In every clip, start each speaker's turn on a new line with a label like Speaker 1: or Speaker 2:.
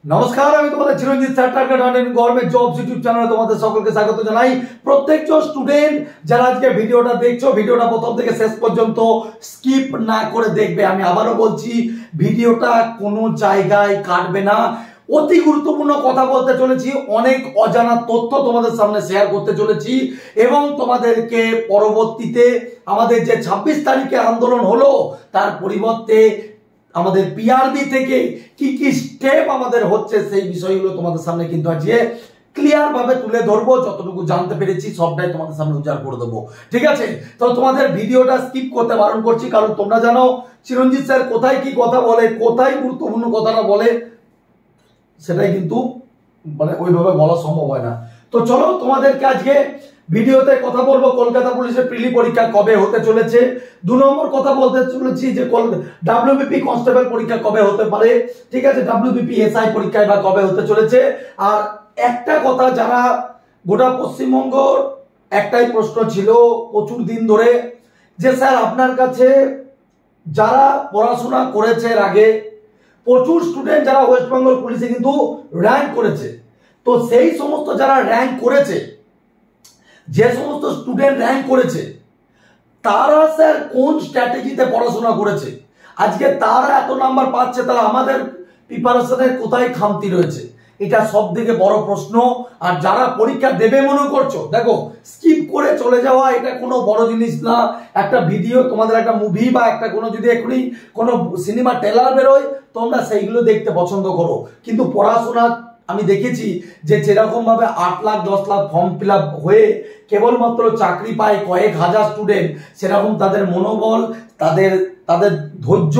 Speaker 1: নমস্কার, আমি তোমাদের চিরঞ্জিত স্যার টার্গেট হান্টিং গভর্নমেন্ট জবস ইউটিউব চ্যানেলে তোমাদের সকলকে স্বাগত জানাই। প্রত্যেকজন স্টুডেন্ট যারা আজকে ভিডিওটা দেখছো, ভিডিওটা প্রথম থেকে শেষ পর্যন্ত স্কিপ না করে দেখবে। আমি আবারও বলছি, ভিডিওটা কোনো জায়গায় কাটবে না। অতি গুরুত্বপূর্ণ কথা বলতে চলেছি, অনেক অজানা তথ্য তোমাদের সামনে শেয়ার করতে চলেছি এবং তোমাদেরকে পরবর্তীতে আমাদের যে 26 তারিখে আন্দোলন হলো তার পরিবর্তে আমাদের পিআরবি থেকে কি কি স্টেপ আমাদের হচ্ছে সেই বিষয়গুলো তোমাদের সামনে কিন্তু আজকে ক্লিয়ার ভাবে তুলে ধরবো। যতটুকু জানতে পেরেছি সবটাই তোমাদের সামনে উজাড় করে দেবো, ঠিক আছে? তো তোমাদের ভিডিওটা স্কিপ করতে বারণ করছি, কারণ তোমরা জানো চিরঞ্জিত স্যার কোথায় কি কথা বলে, কোথায় গুরুত্বপূর্ণ কথাটা বলে সেটাই কিন্তু মানে ওইভাবে বলা সম্ভব হয় না। তো চলো তোমাদেরকে আজকে ভিডিওতে কথা বলবো কলকাতা পুলিশের প্রিলি পরীক্ষা কবে হতে চলেছে। 2 নম্বর কথা বলতে চলেছি যে ডাব্লিউবিপি কনস্টেবল পরীক্ষা কবে হতে পারে, ঠিক আছে? ডাব্লিউবিপি এসআই পরীক্ষা বা কবে হতে চলেছে। আর একটা কথা, যারা গোটা পশ্চিমবঙ্গর একটাই প্রশ্ন ছিল প্রচুর দিন ধরে যে স্যার আপনার কাছে যারা পড়াশোনা করেছে এর আগে, প্রচুর স্টুডেন্ট যারা ওয়েস্ট বেঙ্গল পুলিশে কিন্তু র্যাঙ্ক করেছে, তো সেই সমস্ত যারা র্যাঙ্ক করেছে, যে সমস্ত স্টুডেন্ট র্যাঙ্ক করেছে তারা স্যার কোন স্ট্র্যাটেজিতে পড়াশোনা করেছে, আজকে তারা এত নাম্বার পাচ্ছে, তারা আমাদের প্রিপারেশনের কোথায় খামতি রয়েছে, এটা সব থেকে বড় প্রশ্ন। আর যারা পরীক্ষা দেবে মনে করছো, দেখো স্কিপ করে চলে যাওয়া এটা কোনো বড় জিনিস না। একটা ভিডিও, তোমাদের একটা মুভি বা একটা কোনো যদি এখনই কোনো সিনেমা ট্রেলার বেরোয় তোমরা সেইগুলো দেখতে পছন্দ করো, কিন্তু পড়াশোনা আমি দেখেছি যে যেরকম ভাবে 8 lakh 10 lakh form fill up হয়ে কেবলমাত্র চাকরি পায় কয়েক হাজার স্টুডেন্ট, সেরকম তাদের মনোবল, তাদের ধৈর্য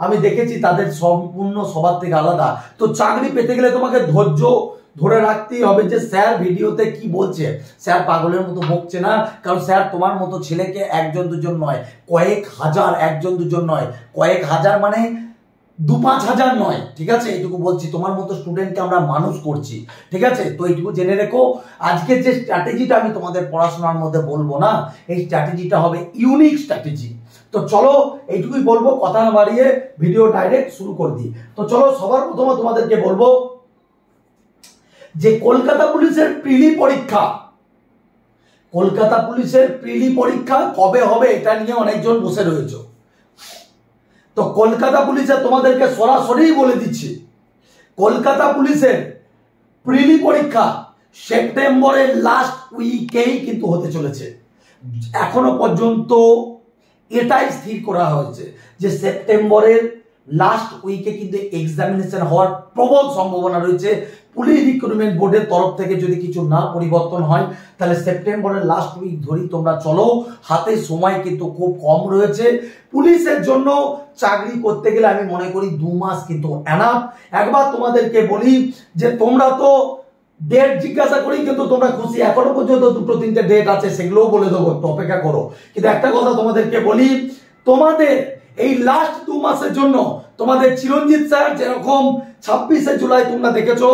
Speaker 1: আমি দেখেছি তাদের সম্পূর্ণ সবার থেকে আলাদা। তো চাকরি পেতে গেলে তোমাকে ধৈর্য ধরে রাখতেই হবে যে স্যার ভিডিওতে কি বলছে, স্যার পাগলের মতো বকছে না, কারণ স্যার তোমার মতো ছেলেকে 1জন 2জন নয়, কয়েক হাজার, 1জন 2জন নয়, কয়েক হাজার মানে 2-5 হাজার নয়, ঠিক আছে? এইটুকু বলছি, তোমার মতো স্টুডেন্টকে আমরা মানুষ করছি, ঠিক আছে? তো এইটুকু জেনে রেখো, আজকে যে স্ট্র্যাটেজিটা আমি তোমাদের পড়াশোনার মধ্যে বলবো না, এই স্ট্র্যাটেজিটা হবে ইউনিক স্ট্র্যাটেজি। তো চলো এইটুকুই বলবো, কথা না বাড়িয়ে ভিডিও ডাইরেক্ট শুরু করে দিই। তো চলো সবার প্রথমে তোমাদেরকে বলবো যে কলকাতা পুলিশের প্রিলি পরীক্ষা, কলকাতা পুলিশের প্রিলি পরীক্ষা কবে হবে এটা নিয়ে অনেকজন বসে রয়েছে। তো কলকাতা পুলিশে তোমাদেরকে সরাসরি বলে দিচ্ছি, কলকাতা পুলিশের প্রিলি পরীক্ষা সেপ্টেম্বরের লাস্ট উইকেই কিন্তু হতে চলেছে। এখনো পর্যন্ত এটাই স্থির করা হয়েছে যে সেপ্টেম্বরের লাস্ট উইকে কিন্তু এক্সামিনেশন হওয়ার প্রবল সম্ভাবনা রয়েছে। পুলিশ রিক্রুটমেন্ট বোর্ডের তরফ থেকে যদি কিছু না পরিবর্তন হয় তাহলে সেপ্টেম্বরের লাস্ট উইক ধরেই তোমরা চলো, হাতে সময় কিন্তু খুব কম রয়েছে। পুলিশের জন্য চাকরি করতে গেলে আমি মনে করি 2 মাস কিন্তু এনাফ। একবার তোমাদেরকে বলি যে তোমরা তো ডেট জিজ্ঞাসা করেই কিন্তু তোমরা খুশি, এখনো পর্যন্ত 2-3টে ডেট আছে, সেগুলোও বলে দেবো, একটু অপেক্ষা করো। কিন্তু একটা কথা তোমাদেরকে বলি, তোমাদের এই লাস্ট 2 মাসের জন্য তোমাদের চিরঞ্জিত স্যার যেরকম 26শে জুলাই তোমরা দেখেছো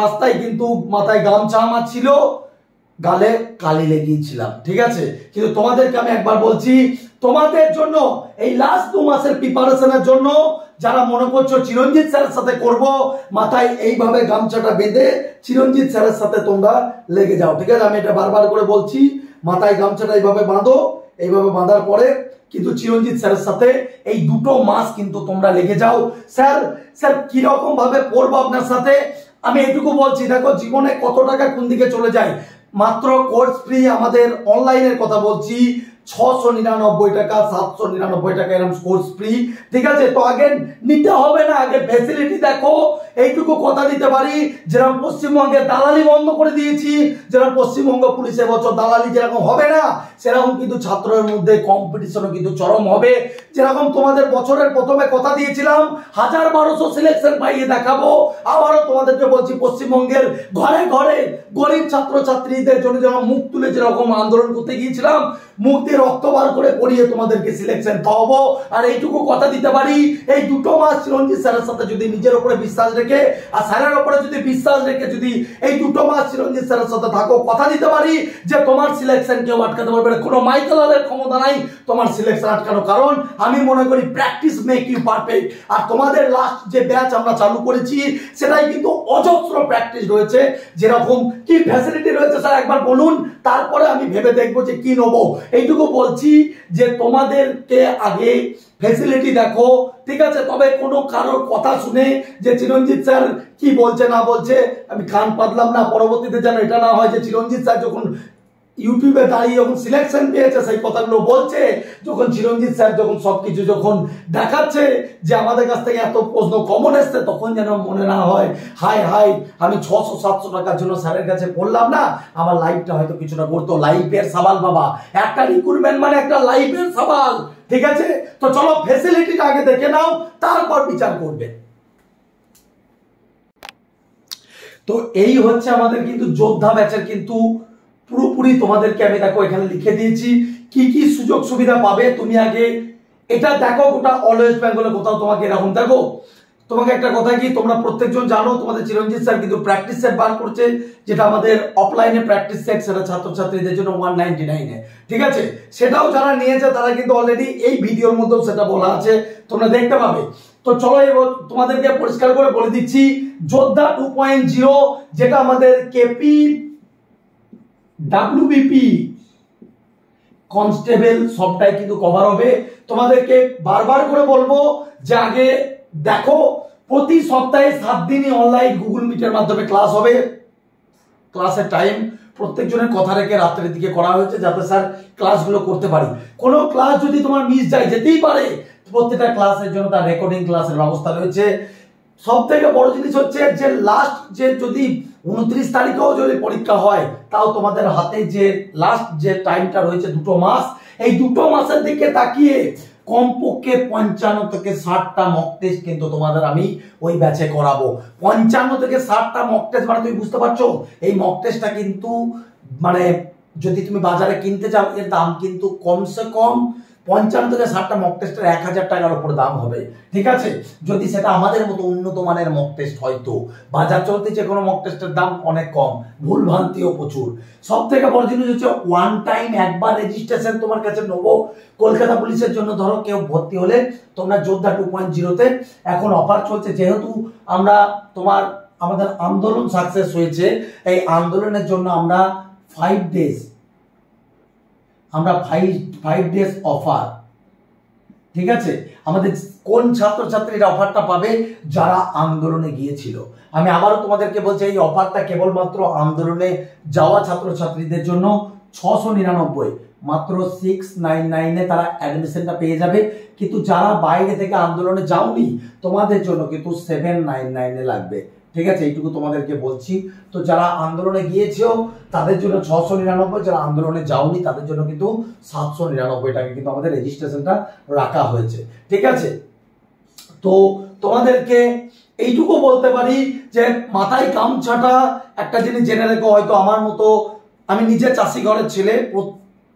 Speaker 1: রাস্তায় কিন্তু মাথায় গামছা আমার ছিল, গালে কালি লেগিয়েছিলাম, ঠিক আছে? কিন্তু তোমাদেরকে আমি একবার বলছি, তোমাদের জন্য এই লাস্ট 2 মাসের প্রিপারেশনের জন্য যারা মনে করছো চিরঞ্জিত স্যারের সাথে করব, মাথায় এইভাবে গামছাটা বেঁধে চিরঞ্জিত স্যারের সাথে তোমরা লেগে যাও, ঠিক আছে? আমি এটা বারবার করে বলছি, মাথায় গামছাটা এইভাবে বাঁধো, এইভাবে বাঁধার পরে কিন্তু চিরঞ্জিত স্যারের সাথে এই 2 মাস কিন্তু তোমরা লেগে যাও। স্যার কিরকম ভাবে পড়বো আপনার সাথে আমি এটুকু বলছি, দেখো জীবনে কত টাকা কোন দিকে চলে যায়, মাত্র কোর্স ফ্রি, আমাদের অনলাইনের কথা বলছি, 699 টাকা 799 টাকা এরকম কোর্স ফ্রি, ঠিক আছে? তো আগে নিতে হবে না, আগে ফ্যাসিলিটি দেখো। এইটুকু কথা দিতে পারি, যেরকম পশ্চিমবঙ্গে দালালি বন্ধ করে দিয়েছি, যেরকম পশ্চিমবঙ্গ পুলিশ এবছর দালালি যেরকম হবে না, সেরকম কিন্তু ছাত্রের মধ্যে কম্পিটিশনও কিন্তু চরম হবে। যেরকম তোমাদের বছরের প্রথমে কথা দিয়েছিলাম 1000-1200 সিলেকশন পাইয়ে দেখাবো, আবারও তোমাদেরকে বলছি পশ্চিমবঙ্গের ঘরে ঘরে গরিব ছাত্রছাত্রীদের জন্য যেরকম মুখ তুলে যেরকম আন্দোলন করতে গিয়েছিলাম, মুখ দিয়ে রক্ত বার করে পড়িয়ে তোমাদেরকে সিলেকশন পাবো। আর এইটুকু কথা দিতে পারি, এই 2 মাস চিরঞ্জিত স্যারের সাথে যদি নিজের উপরে বিশ্বাস রেখে রেখে আর স্যারের উপরে যদি বিশ্বাস রেখে যদি এই 2 মাস চিরঞ্জিত স্যারের সাথে থাকো, কথা দিতে পারি যে তোমার সিলেকশন কেউ আটকাতে পারবে না। কোনো মাইকেল হলের ক্ষমতা নাই তোমার সিলেকশন আটকানো, কারণ আমি মনে করি প্র্যাকটিস মেক ইউ পারফেক্ট। আর তোমাদের লাস্ট যে ব্যাচ আমরা চালু করেছি সেটাই কিন্তু অজস্র প্র্যাকটিস রয়েছে, যেরকম কি ফ্যাসিলিটি রয়েছে স্যার একবার বলুন, তারপরে আমি ভেবে দেখবো যে কি নেবো। এইটুকু বলছি যে তোমাদেরকে আগে ফ্যাসিলিটি দেখো, ঠিক আছে? তবে কোনো কারোর কথা শুনে যে চিরঞ্জিত স্যার কি বলছে না বলছে আমি কান পাতলাম না, পরবর্তীতে যেন এটা না হয় যে চিরঞ্জিত স্যার যখন ইউটিউবে দাঁড়িয়ে যখন সিলেকশন পেয়েছে সেই কথাগুলো বলছে, যখন চিরঞ্জিত স্যার যখন সবকিছু যখন দেখাচ্ছে যে আমাদের কাছ থেকে এত প্রশ্ন কমন এসছে, তখন যেন মনে না হয় হাই হাই আমি 600-700 টাকার জন্য স্যারের কাছে পড়লাম না, আমার লাইফটা হয়তো কিছুটা করতো। লাইফের সওয়াল বাবা, একটা রিক্রুটমেন্ট মানে একটা লাইফের সওয়াল, ঠিক আছে? তো চলো ফ্যাসিলিটিটা আগে দেখে নাও, তারপর বিচার করবে। তো এই হচ্ছে আমাদের কিন্তু যোদ্ধা ব্যাচের কিন্তু পুরোপুরি তোমাদেরকে আমি দেখো এখানে লিখে দিয়েছি কি কি সুযোগ সুবিধা পাবে। তুমি আগে এটা দেখো, গোটা অল ওয়েস্ট বেঙ্গলে কোথাও তোমাকে এরকম দেখো। তোমাকে একটা কথা কি, তোমরা প্রত্যেকজন জানো তোমাদের চিরঞ্জিত স্যার কিন্তু প্র্যাকটিস সেট বার করছে, যেটা আমাদের অফলাইনে প্র্যাকটিস সেট, সেটা ছাত্রছাত্রীদের জন্য 199 ঠিক আছে? সেটাও যারা নিয়েছে তারা কিন্তু অলরেডি এই ভিডিওর মধ্যেও সেটা বলা আছে, তোমরা দেখতে পাবে। তো চলো এবার তোমাদেরকে পরিষ্কার করে বলে দিচ্ছি, যোদ্ধা 2.0 যেটা আমাদের কেপি ডাব্লিউবিপি কনস্টেবল সবটাই কিন্তু কভার হবে। তোমাদেরকে বারবার করে বলবো যে আগে দেখো, প্রতি সপ্তাহে 7 দিনই অনলাইন গুগল মিটের মাধ্যমে ক্লাস হবে। ক্লাসের টাইম প্রত্যেকজনের কথা রেখে রাত্রের দিকে করা হয়েছে, যাতে স্যার ক্লাসগুলো করতে পারি। কোনো ক্লাস যদি তোমার মিস যায়, যেতেই পারে, প্রত্যেকটা ক্লাসের জন্য তার রেকর্ডিং ক্লাসের ব্যবস্থা রয়েছে। সব থেকে বড় জিনিস হচ্ছে যে লাস্ট যে যদি 29 তারিখেও যদি পরীক্ষা হয়, তাও তোমাদের হাতে যে লাস্ট যে টাইমটা রয়েছে 2 মাস, এই 2 মাসের দিকে তাকিয়ে কমপক্ষে 55 থেকে 60টা মক টেস্ট কিন্তু তোমাদের আমি ওই ব্যাচে করাবো। 55 থেকে 60টা মক টেস্ট মানে তুমি বুঝতে পারছো, এই মক টেস্টটা কিন্তু মানে যদি তুমি বাজারে কিনতে চাও এর দাম কিন্তু কমসে কম 55 থেকে 60টা মক টেস্টের 1000 টাকার উপর দাম হবে, ঠিক আছে? যদি সেটা আমাদের মতো উন্নত মানের মক টেস্ট হয়, তো বাজার চলতে যে কোনো মক টেস্টের দাম অনেক কম, ভুল ভ্রান্তিও প্রচুর। সব থেকে বড় জিনিস হচ্ছে ওয়ান টাইম একবার রেজিস্ট্রেশন তোমার কাছে নেবো। কলকাতা পুলিশের জন্য ধরো কেউ ভর্তি হলে তোমরা যোদ্ধা 2.0-তে এখন অফার চলছে, যেহেতু আমরা আমাদের আন্দোলন সাকসেস হয়েছে, এই আন্দোলনের জন্য আমরা 5 ডেজ অফার, ঠিক আছে? আমাদের কোন ছাত্রছাত্রীরা অফারটা পাবে? যারা আন্দোলনে গিয়েছিল। আমি আবারও তোমাদেরকে বলছি, এই অফারটা কেবলমাত্র আন্দোলনে যাওয়া ছাত্রছাত্রীদের জন্য। 699 মাত্র 699-এ তারা অ্যাডমিশনটা পেয়ে যাবে। কিন্তু যারা বাইরে থেকে আন্দোলনে যাওনি, তোমাদের জন্য কিন্তু 799-এ লাগবে, ঠিক আছে? এইটুকু তোমাদেরকে বলছি। তো যারা আন্দোলনে গিয়েছো তাদের জন্য 699, যারা আন্দোলনে যাওনি তাদের জন্য কিন্তু 799 টাকা কিন্তু আমাদের রেজিস্ট্রেশনটা রাখা হয়েছে, ঠিক আছে? তো তোমাদেরকে এইটুকু বলতে পারি যে মাথায় গামছাটা একটা জিনিস জেনে রেখো। হয়তো আমার মতো, আমি নিজে চাষি ঘরের ছেলে,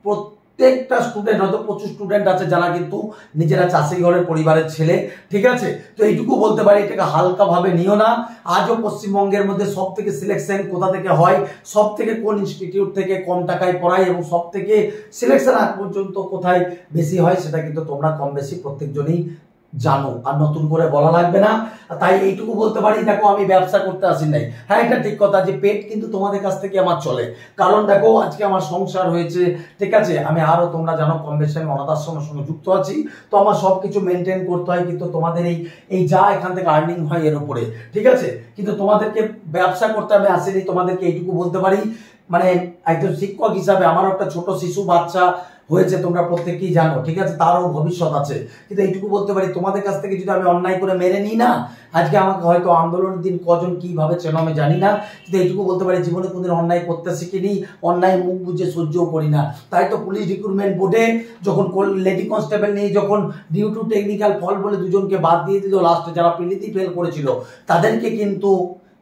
Speaker 1: প্রত্যেকটা স্টুডেন্ট, হয়তো প্রচুর স্টুডেন্ট আছে যারা কিন্তু নিজেরা চাষি ঘরের পরিবারের ছেলে, ঠিক আছে? তো এইটুকু বলতে পারি, এটাকে হালকাভাবে নিও না। আজও পশ্চিমবঙ্গের মধ্যে সব থেকে সিলেকশন কোথা থেকে হয়, সব থেকে কোন ইনস্টিটিউট থেকে কম টাকায় পড়ায়, এবং সব থেকে সিলেকশন আজ পর্যন্ত কোথায় বেশি হয়, সেটা কিন্তু তোমরা কম বেশি প্রত্যেকজনই জানো, আর নতুন করে বলা লাগবে না। তাই এইটুকু বলতে পারি, দেখো আমি ব্যবসা করতে আসি নাই। হ্যাঁ, এটা ঠিক কথা যে পেট কিন্তু তোমাদের কাছ থেকে আমার চলে, কারণ দেখো আজকে আমার সংসার হয়েছে, ঠিক আছে? আমি আরো তোমরা জানো কম বেশি আমি অনাথ আশ্রমের সঙ্গে যুক্ত আছি, তো আমার সবকিছু মেনটেন করতে হয়। কিন্তু তোমাদের এই যা এখান থেকে আর্নিং হয় এর উপরে, ঠিক আছে? কিন্তু তোমাদেরকে ব্যবসা করতে আমি আসিনি। তোমাদেরকে এইটুকু বলতে পারি, মানে একজন শিক্ষক হিসাবে আমারও একটা ছোট শিশু বাচ্চা হয়েছে, তোমরা প্রত্যেকেই জানো, ঠিক আছে? তারও ভবিষ্যৎ আছে। কিন্তু এইটুকু বলতে পারি, তোমাদের কাছ থেকে যদি আমি অন্যায় করে মেরে নিই না, আজকে আমাকে হয়তো আন্দোলনের দিন কজন কিভাবে চেন আমি জানি না, কিন্তু এইটুকু বলতে পারি জীবনে কোনদিন অন্যায় করতে শিখিনি, অন্যায় মুখ বুঝে সহ্যও করি না। তাই তো পুলিশ রিক্রুটমেন্ট বোর্ডে যখন লেডি কনস্টেবল নিয়ে যখন ডিউ টু টেকনিক্যাল ফল বলে দুজনকে বাদ দিয়ে দিল, লাস্টে যারা পিলিতি ফেল করেছিল তাদেরকে কিন্তু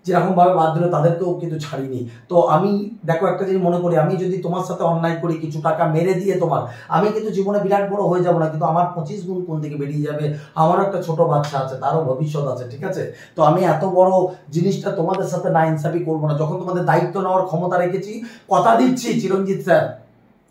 Speaker 2: যেরকম ভাবে বাদ দিল তাদেরকেও কিন্তু ছাড়িনি। তো আমি দেখো একটা জিনিস মনে করি, আমি যদি তোমার সাথে অন্যায় করি, কিছু টাকা মেরে দিয়ে তোমার, আমি কিন্তু জীবনে বিরাট বড় হয়ে যাবো না, কিন্তু আমার 25 গুণ কোন দিকে বেরিয়ে যাবে। আমারও একটা ছোট বাচ্চা আছে, তারও ভবিষ্যৎ আছে, ঠিক আছে? তো আমি এত বড় জিনিসটা তোমাদের সাথে না ইনসাফি করবো না। যখন তোমাদের দায়িত্ব নেওয়ার ক্ষমতা রেখেছি, কথা দিচ্ছি চিরঞ্জিত স্যার,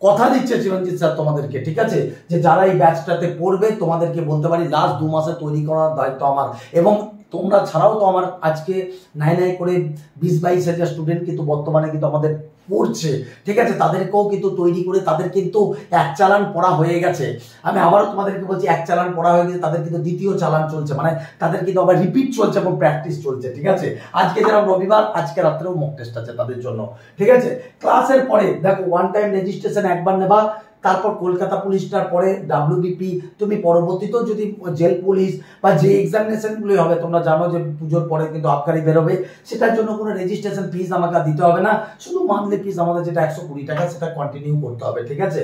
Speaker 2: কথা দিচ্ছে চিরঞ্জিত স্যার তোমাদেরকে, ঠিক আছে, যে যারা এই ব্যাচটাতে পড়বে তোমাদেরকে বলতে পারি লাস্ট 2 মাসে তৈরি করার দায়িত্ব আমার। এবং তোমরা ছাড়াও তো আমার আজকে নাই নাই করে 20-22 হাজার স্টুডেন্ট কিন্তু বর্তমানে কিন্তু আমাদের পড়ছে, ঠিক আছে? তাদেরকেও কিন্তু তৈরি করে তাদের কিন্তু 1 চালান পড়া হয়ে গেছে। আমি আবারও তোমাদেরকে বলছি 1 চালান পড়া হয়ে গেছে, তাদের কিন্তু 2য় চালান চলছে, মানে তাদের কিন্তু আবার রিপিট চলছে এবং প্র্যাকটিস চলছে, ঠিক আছে? আজকে যারা রবিবার, আজকে রাত্রেও মক টেস্ট আছে তাদের জন্য, ঠিক আছে? ক্লাসের পরে দেখো 1 টাইম রেজিস্ট্রেশন একবার নেবা, তারপর কলকাতা পুলিশটার পরে WBP, তুমি পরবর্তীতেও যদি জেল পুলিশ বা যে এক্সামিনেশনগুলি হবে, তোমরা জানো যে পুজোর পরে কিন্তু আবগারি বেরোবে, সেটার জন্য কোনো রেজিস্ট্রেশন ফিস আমাকে দিতে হবে না, শুধু মান্থলি ফিস আমাদের যেটা 120 টাকা সেটা কন্টিনিউ করতে হবে, ঠিক আছে?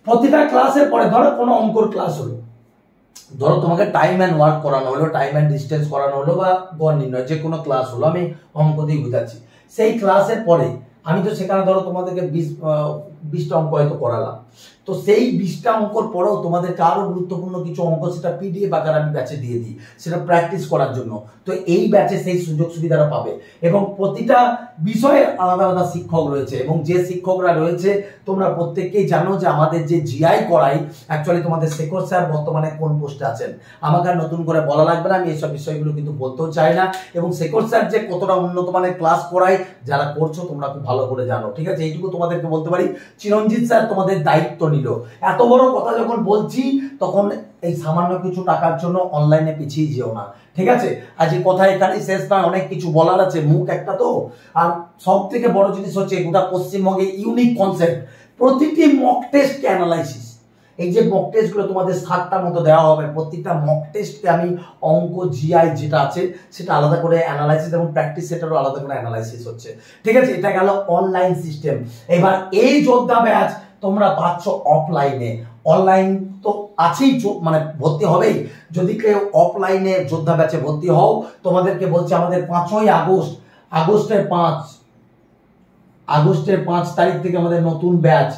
Speaker 2: প্রতিটা ক্লাসের পরে ধরো কোনো অঙ্কর ক্লাস হলো, ধরো তোমাকে টাইম অ্যান্ড ওয়ার্ক করানো হলো, টাইম অ্যান্ড ডিস্টেন্স করানো হলো, বা গড় নির্ণয়, যে কোনো ক্লাস হলো, আমি অঙ্ক দিয়ে বুঝাচ্ছি। সেই ক্লাসের পরে আমি তো সেখানে ধরো তোমাদেরকে 20টা অঙ্ক হয়তো করালাম, তো সেই 20টা অঙ্কর পরেও তোমাদেরকে আরো গুরুত্বপূর্ণ কিছু অঙ্ক সেটা PDF আকারে আমি ব্যাচে দিয়ে দিই, সেটা প্র্যাকটিস করার জন্য। তো এই ব্যাচে সেই সুযোগ সুবিধাটা পাবে, এবং প্রতিটা বিষয়ে আলাদা আলাদা শিক্ষক রয়েছে, এবং যে শিক্ষকরা রয়েছে তোমরা প্রত্যেককেই জানো যে আমাদের যে GI করাই, অ্যাকচুয়ালি তোমাদের শেখর স্যার বর্তমানে কোন পোস্টে আছেন আমাকে আর নতুন করে বলা লাগবে না, আমি এইসব বিষয়গুলো কিন্তু বলতেও চাই না। এবং শেখর স্যার যে কতটা উন্নত মানের ক্লাস করায়, যারা করছো তোমরা খুব ভালো করে জানো, ঠিক আছে? এইটুকু তোমাদেরকে বলতে পারি। চিরঞ্জিত স্যার তোমাদের দায়িত্ব নিল, এত বড় কথা যখন বলছি তখন এই সামান্য কিছু টাকার জন্য অনলাইনে পিছিয়ে যেও না, ঠিক আছে? আজ এই কথা এখানেই শেষ না, অনেক কিছু বলার আছে, মুখ একটা তো। আর সব থেকে বড় জিনিস হচ্ছে গোটা পশ্চিমবঙ্গে ইউনিক কনসেপ্ট, প্রতিটি মক টেস্টকে অ্যানালাইসিস। এই যে মক টেস্টগুলো তোমাদের 7টা মতো দেওয়া হবে, প্রত্যেকটা মক টেস্টকে আমি অঙ্ক GI যেটা আছে সেটা আলাদা করে অ্যানালাইসিস, এবং প্র্যাকটিস সেটারও আলাদা করে অ্যানালাইসিস হচ্ছে, ঠিক আছে? এটা গেল অনলাইন সিস্টেম। এবার এই যোদ্ধা ব্যাচ তোমরা পাচ্ছ অফলাইনে, অনলাইন তো আছেই, মানে ভর্তি হবেই। যদি কেউ অফলাইনে যোদ্ধা ব্যাচে ভর্তি হও, তোমাদেরকে বলছে আমাদের 5ই আগস্ট, আগস্টের 5 তারিখ থেকে আমাদের নতুন ব্যাচ,